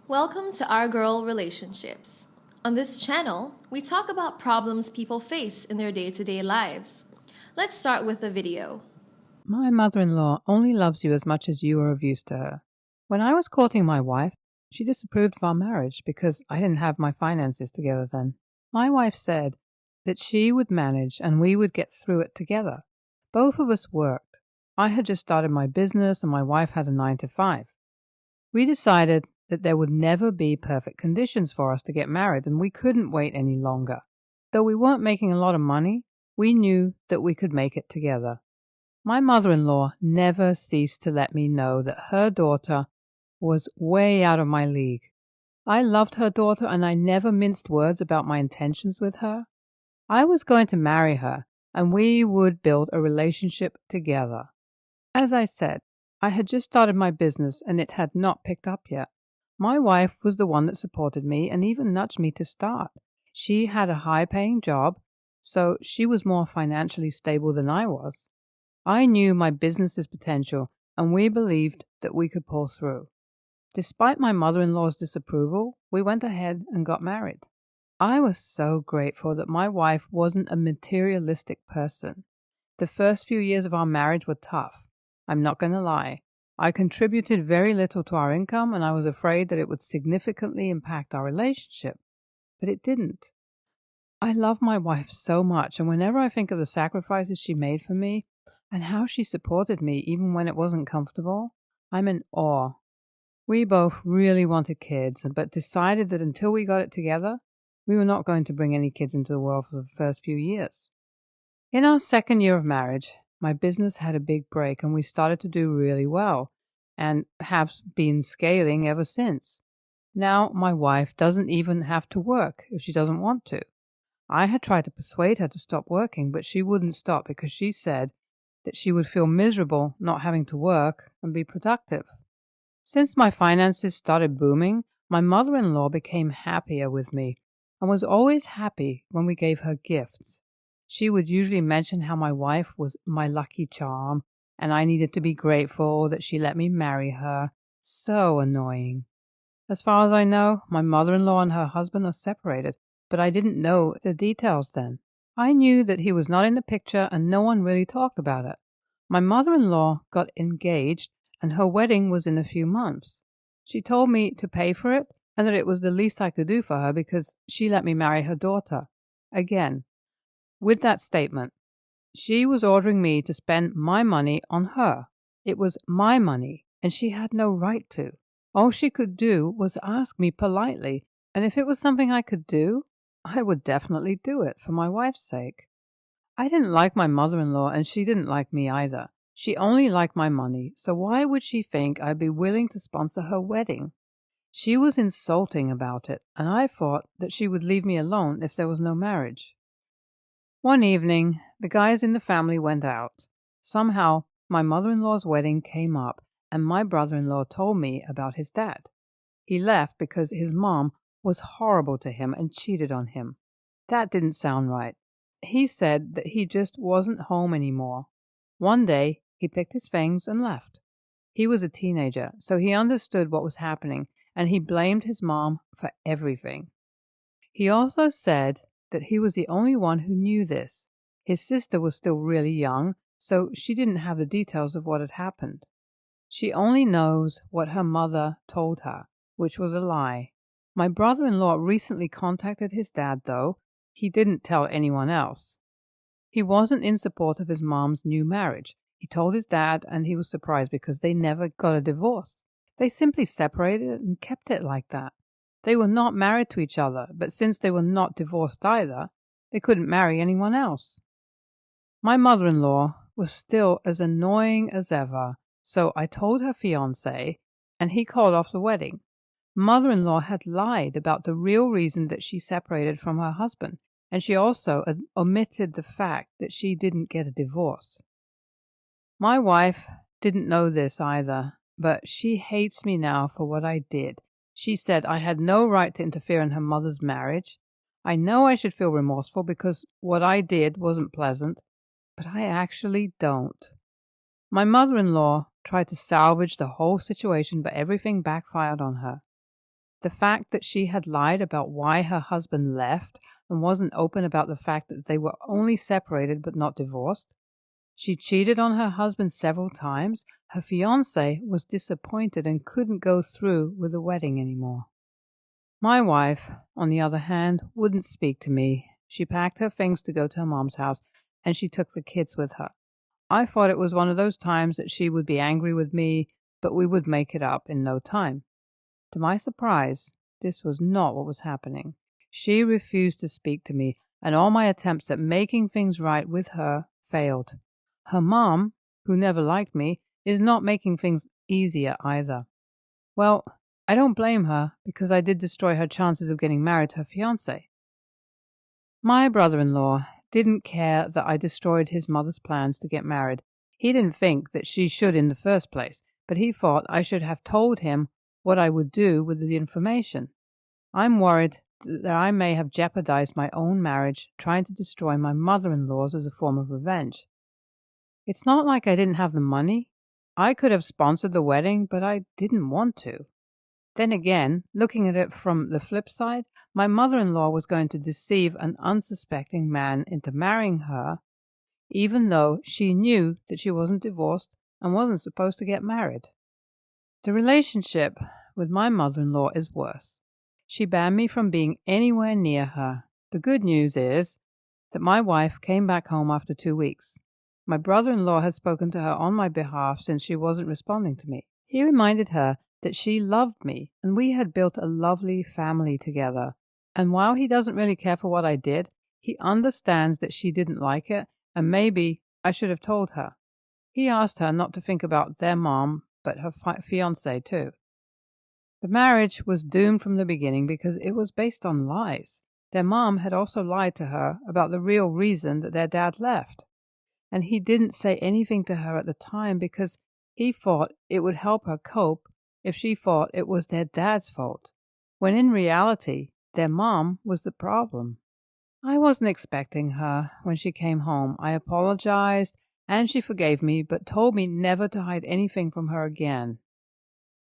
Welcome to Our Girl Relationships. On this channel, we talk about problems people face in their day-to-day lives. Let's start with a video. My mother-in-law only loves you as much as you are of use to her. When I was courting my wife, she disapproved of our marriage because I didn't have my finances together then. My wife said that she would manage and we would get through it together. Both of us worked. I had just started my business and my wife had a 9-to-5. We decided that there would never be perfect conditions for us to get married and we couldn't wait any longer. Though we weren't making a lot of money, we knew that we could make it together. My mother-in-law never ceased to let me know that her daughter was way out of my league. I loved her daughter and I never minced words about my intentions with her. I was going to marry her and we would build a relationship together. As I said, I had just started my business and it had not picked up yet. My wife was the one that supported me and even nudged me to start. She had a high-paying job, so she was more financially stable than I was. I knew my business's potential and we believed that we could pull through. Despite my mother-in-law's disapproval, we went ahead and got married. I was so grateful that my wife wasn't a materialistic person. The first few years of our marriage were tough. I'm not going to lie. I contributed very little to our income and I was afraid that it would significantly impact our relationship. But it didn't. I love my wife so much, and whenever I think of the sacrifices she made for me and how she supported me even when it wasn't comfortable, I'm in awe. We both really wanted kids, but decided that until we got it together, we were not going to bring any kids into the world for the first few years. In our second year of marriage, my business had a big break and we started to do really well and have been scaling ever since. Now my wife doesn't even have to work if she doesn't want to. I had tried to persuade her to stop working, but she wouldn't stop because she said that she would feel miserable not having to work and be productive. Since my finances started booming, my mother-in-law became happier with me and was always happy when we gave her gifts. She would usually mention how my wife was my lucky charm and I needed to be grateful that she let me marry her. So annoying. As far as I know, my mother-in-law and her husband are separated, but I didn't know the details then. I knew that he was not in the picture and no one really talked about it. My mother-in-law got engaged and her wedding was in a few months. She told me to pay for it and that it was the least I could do for her because she let me marry her daughter. Again, with that statement, she was ordering me to spend my money on her. It was my money, and she had no right to. All she could do was ask me politely, and if it was something I could do, I would definitely do it for my wife's sake. I didn't like my mother-in-law, and she didn't like me either. She only liked my money, so why would she think I'd be willing to sponsor her wedding? She was insulting about it, and I thought that she would leave me alone if there was no marriage. One evening, the guys in the family went out. Somehow, my mother-in-law's wedding came up, and my brother-in-law told me about his dad. He left because his mom was horrible to him and cheated on him. That didn't sound right. He said that he just wasn't home anymore. One day, he picked his things and left. He was a teenager, so he understood what was happening, and he blamed his mom for everything. He also said that he was the only one who knew this. His sister was still really young, so she didn't have the details of what had happened. She only knows what her mother told her, which was a lie. My brother-in-law recently contacted his dad, though. He didn't tell anyone else. He wasn't in support of his mom's new marriage. He told his dad, and he was surprised because they never got a divorce. They simply separated and kept it like that. They were not married to each other, but since they were not divorced either, they couldn't marry anyone else. My mother-in-law was still as annoying as ever, so I told her fiancé, and he called off the wedding. Mother-in-law had lied about the real reason that she separated from her husband, and she also omitted the fact that she didn't get a divorce. My wife didn't know this either, but she hates me now for what I did. She said I had no right to interfere in her mother's marriage. I know I should feel remorseful because what I did wasn't pleasant, but I actually don't. My mother-in-law tried to salvage the whole situation, but everything backfired on her. The fact that she had lied about why her husband left and wasn't open about the fact that they were only separated but not divorced. She cheated on her husband several times. Her fiancé was disappointed and couldn't go through with the wedding anymore. My wife, on the other hand, wouldn't speak to me. She packed her things to go to her mom's house, and she took the kids with her. I thought it was one of those times that she would be angry with me, but we would make it up in no time. To my surprise, this was not what was happening. She refused to speak to me, and all my attempts at making things right with her failed. Her mom, who never liked me, is not making things easier either. Well, I don't blame her, because I did destroy her chances of getting married to her fiancé. My brother-in-law didn't care that I destroyed his mother's plans to get married. He didn't think that she should in the first place, but he thought I should have told him what I would do with the information. I'm worried that I may have jeopardized my own marriage trying to destroy my mother-in-law's as a form of revenge. It's not like I didn't have the money. I could have sponsored the wedding, but I didn't want to. Then again, looking at it from the flip side, my mother-in-law was going to deceive an unsuspecting man into marrying her, even though she knew that she wasn't divorced and wasn't supposed to get married. The relationship with my mother-in-law is worse. She banned me from being anywhere near her. The good news is that my wife came back home after 2 weeks. My brother-in-law had spoken to her on my behalf since she wasn't responding to me. He reminded her that she loved me and we had built a lovely family together. And while he doesn't really care for what I did, he understands that she didn't like it and maybe I should have told her. He asked her not to think about their mom, but her fiancé too. The marriage was doomed from the beginning because it was based on lies. Their mom had also lied to her about the real reason that their dad left. And he didn't say anything to her at the time because he thought it would help her cope if she thought it was their dad's fault, when in reality, their mom was the problem. I wasn't expecting her when she came home. I apologized, and she forgave me, but told me never to hide anything from her again.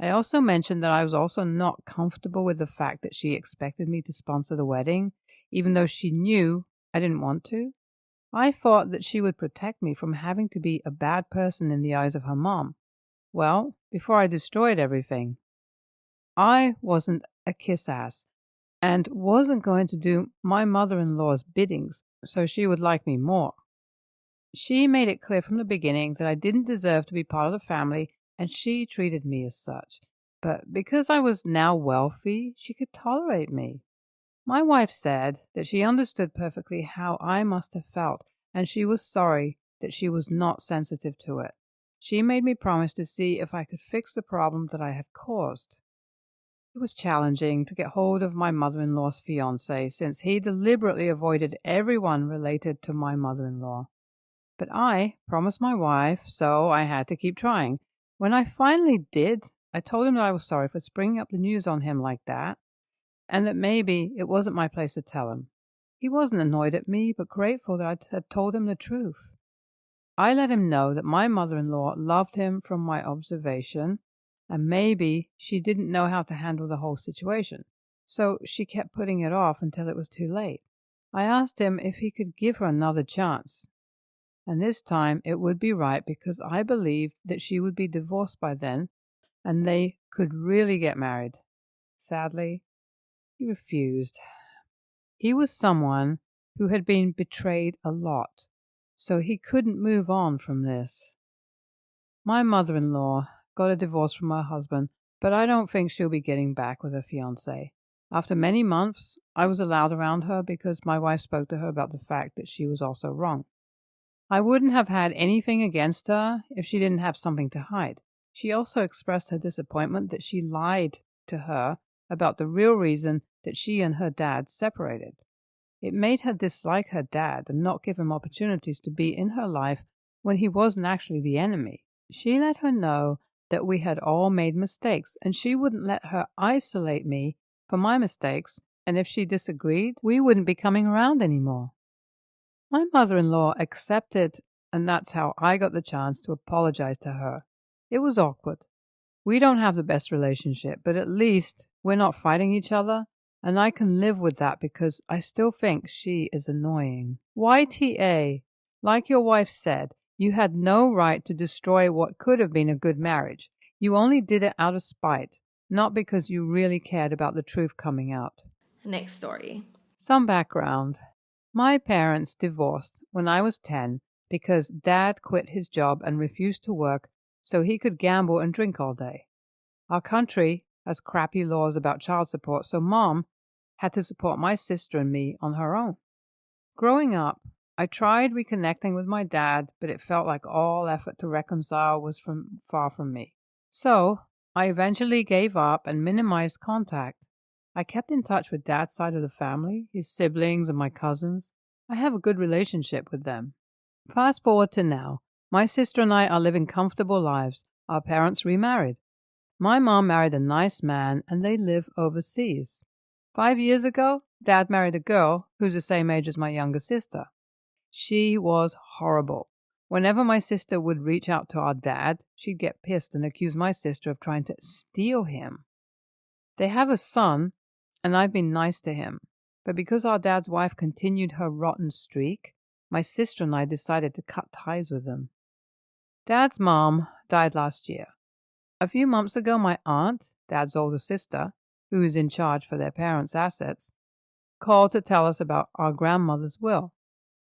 I also mentioned that I was also not comfortable with the fact that she expected me to sponsor the wedding, even though she knew I didn't want to. I thought that she would protect me from having to be a bad person in the eyes of her mom. Well, before I destroyed everything, I wasn't a kiss-ass and wasn't going to do my mother-in-law's biddings so she would like me more. She made it clear from the beginning that I didn't deserve to be part of the family, and she treated me as such. But because I was now wealthy, she could tolerate me. My wife said that she understood perfectly how I must have felt, and she was sorry that she was not sensitive to it. She made me promise to see if I could fix the problem that I had caused. It was challenging to get hold of my mother-in-law's fiancé, since he deliberately avoided everyone related to my mother-in-law. But I promised my wife, so I had to keep trying. When I finally did, I told him that I was sorry for springing up the news on him like that, and that maybe it wasn't my place to tell him. He wasn't annoyed at me, but grateful that I had told him the truth. I let him know that my mother-in-law loved him from my observation, and maybe she didn't know how to handle the whole situation, so she kept putting it off until it was too late. I asked him if he could give her another chance, and this time it would be right because I believed that she would be divorced by then, and they could really get married. Sadly, he refused. He was someone who had been betrayed a lot, so he couldn't move on from this. My mother-in-law got a divorce from her husband, but I don't think she'll be getting back with her fiancé. After many months, I was allowed around her because my wife spoke to her about the fact that she was also wrong. I wouldn't have had anything against her if she didn't have something to hide. She also expressed her disappointment that she lied to her about the real reason that she and her dad separated. It made her dislike her dad and not give him opportunities to be in her life when he wasn't actually the enemy. She let her know that we had all made mistakes, and she wouldn't let her isolate me for my mistakes, and if she disagreed, we wouldn't be coming around anymore. My mother-in-law accepted and that's how I got the chance to apologize to her. It was awkward. We don't have the best relationship, but at least we're not fighting each other, and I can live with that because I still think she is annoying. YTA, like your wife said, you had no right to destroy what could have been a good marriage. You only did it out of spite, not because you really cared about the truth coming out. Next story. Some background. My parents divorced when I was 10 because Dad quit his job and refused to work so he could gamble and drink all day. Our country has crappy laws about child support, so Mom had to support my sister and me on her own. Growing up, I tried reconnecting with my dad, but it felt like all effort to reconcile was far from me. So I eventually gave up and minimized contact. I kept in touch with Dad's side of the family, his siblings and my cousins. I have a good relationship with them. Fast forward to now. My sister and I are living comfortable lives. Our parents remarried. My mom married a nice man and they live overseas. 5 years ago, Dad married a girl who's the same age as my younger sister. She was horrible. Whenever my sister would reach out to our dad, she'd get pissed and accuse my sister of trying to steal him. They have a son, and I've been nice to him. But because our dad's wife continued her rotten streak, my sister and I decided to cut ties with them. Dad's mom died last year. A few months ago, my aunt, Dad's older sister, who is in charge for their parents' assets, called to tell us about our grandmother's will.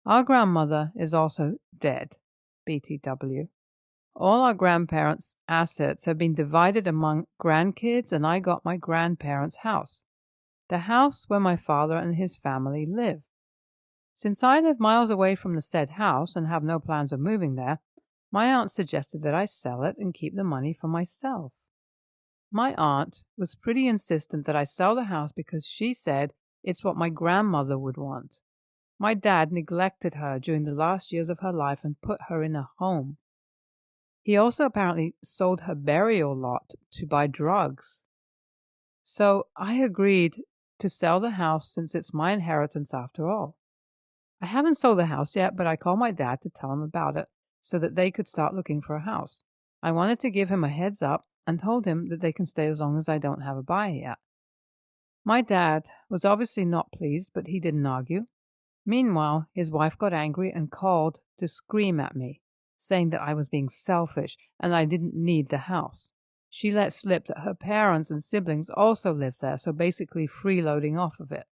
Our grandmother is also dead, BTW. All our grandparents' assets have been divided among grandkids, and I got my grandparents' house, the house where my father and his family live. Since I live miles away from the said house and have no plans of moving there, my aunt suggested that I sell it and keep the money for myself. My aunt was pretty insistent that I sell the house because she said it's what my grandmother would want. My dad neglected her during the last years of her life and put her in a home. He also apparently sold her burial lot to buy drugs. So I agreed to sell the house since it's my inheritance after all. I haven't sold the house yet, but I called my dad to tell him about it so that they could start looking for a house. I wanted to give him a heads up and told him that they can stay as long as I don't have a buyer yet. My dad was obviously not pleased, but he didn't argue. Meanwhile, his wife got angry and called to scream at me, saying that I was being selfish and I didn't need the house. She let slip that her parents and siblings also lived there, so basically freeloading off of it.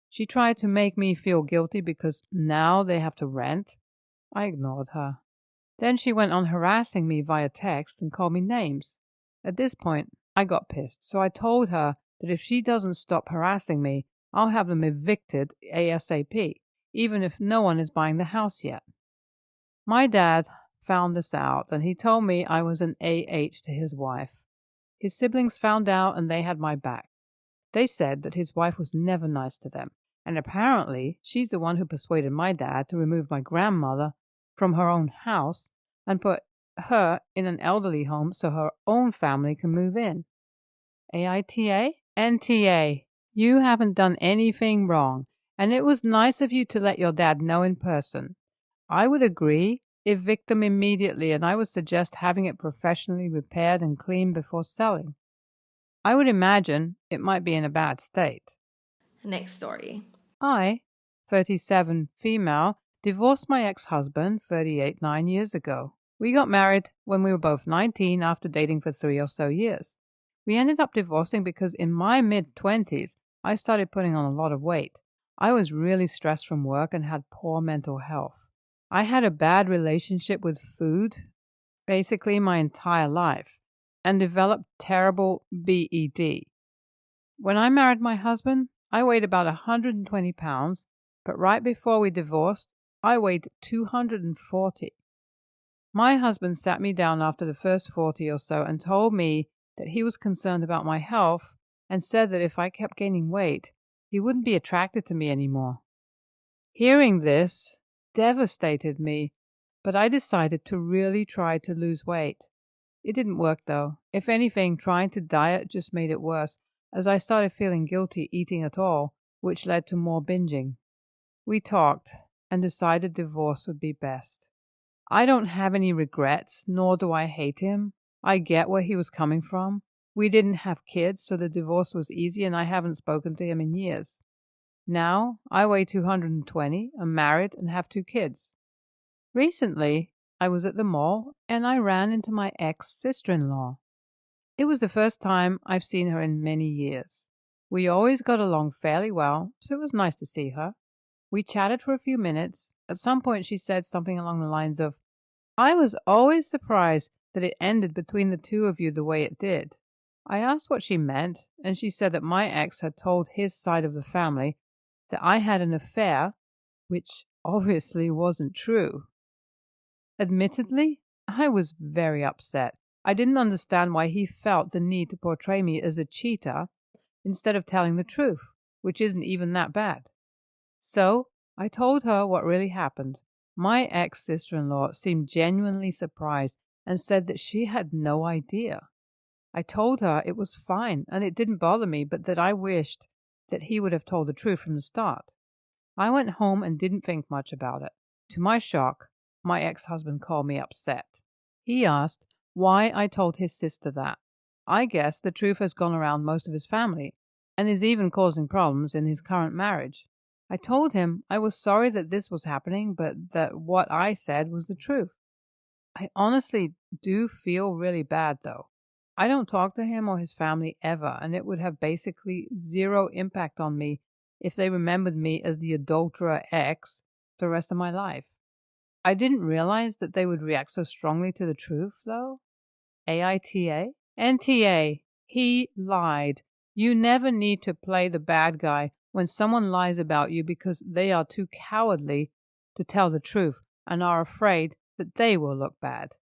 She tried to make me feel guilty because now they have to rent. I ignored her. Then she went on harassing me via text and called me names. At this point, I got pissed, so I told her that if she doesn't stop harassing me, I'll have them evicted ASAP, even if no one is buying the house yet. My dad found this out, and he told me I was an AH to his wife. His siblings found out, and they had my back. They said that his wife was never nice to them, and apparently she's the one who persuaded my dad to remove my grandmother from her own house and put her in an elderly home so her own family can move in. AITA? NTA. You haven't done anything wrong, and it was nice of you to let your dad know in person. I would agree, evict them immediately, and I would suggest having it professionally repaired and cleaned before selling. I would imagine it might be in a bad state. Next story. I, 37, female, divorced my ex-husband, 38, 9 years ago. We got married when we were both 19 after dating for 3 or so years. We ended up divorcing because in my mid-20s, I started putting on a lot of weight. I was really stressed from work and had poor mental health. I had a bad relationship with food, basically my entire life, and developed terrible BED. When I married my husband, I weighed about 120 pounds, but right before we divorced, I weighed 240. My husband sat me down after the first 40 or so and told me that he was concerned about my health and said that if I kept gaining weight, he wouldn't be attracted to me anymore. Hearing this devastated me, but I decided to really try to lose weight. It didn't work though. If anything, trying to diet just made it worse, as I started feeling guilty eating at all, which led to more binging. We talked and decided divorce would be best. I don't have any regrets, nor do I hate him. I get where he was coming from. We didn't have kids, so the divorce was easy, and I haven't spoken to him in years. Now, I weigh 220, am married, and have 2 kids. Recently, I was at the mall, and I ran into my ex-sister-in-law. It was the first time I've seen her in many years. We always got along fairly well, so it was nice to see her. We chatted for a few minutes. At some point, she said something along the lines of, "I was always surprised that it ended between the two of you the way it did." I asked what she meant, and she said that my ex had told his side of the family that I had an affair, which obviously wasn't true. Admittedly, I was very upset. I didn't understand why he felt the need to portray me as a cheater instead of telling the truth, which isn't even that bad. So I told her what really happened. My ex-sister-in-law seemed genuinely surprised and said that she had no idea. I told her it was fine and it didn't bother me, but that I wished that he would have told the truth from the start. I went home and didn't think much about it. To my shock, my ex-husband called me upset. He asked why I told his sister that. I guess the truth has gone around most of his family and is even causing problems in his current marriage. I told him I was sorry that this was happening, but that what I said was the truth. I honestly do feel really bad, though. I don't talk to him or his family ever, and it would have basically zero impact on me if they remembered me as the adulterer ex for the rest of my life. I didn't realize that they would react so strongly to the truth, though. AITA? NTA. He lied. You never need to play the bad guy when someone lies about you because they are too cowardly to tell the truth and are afraid that they will look bad.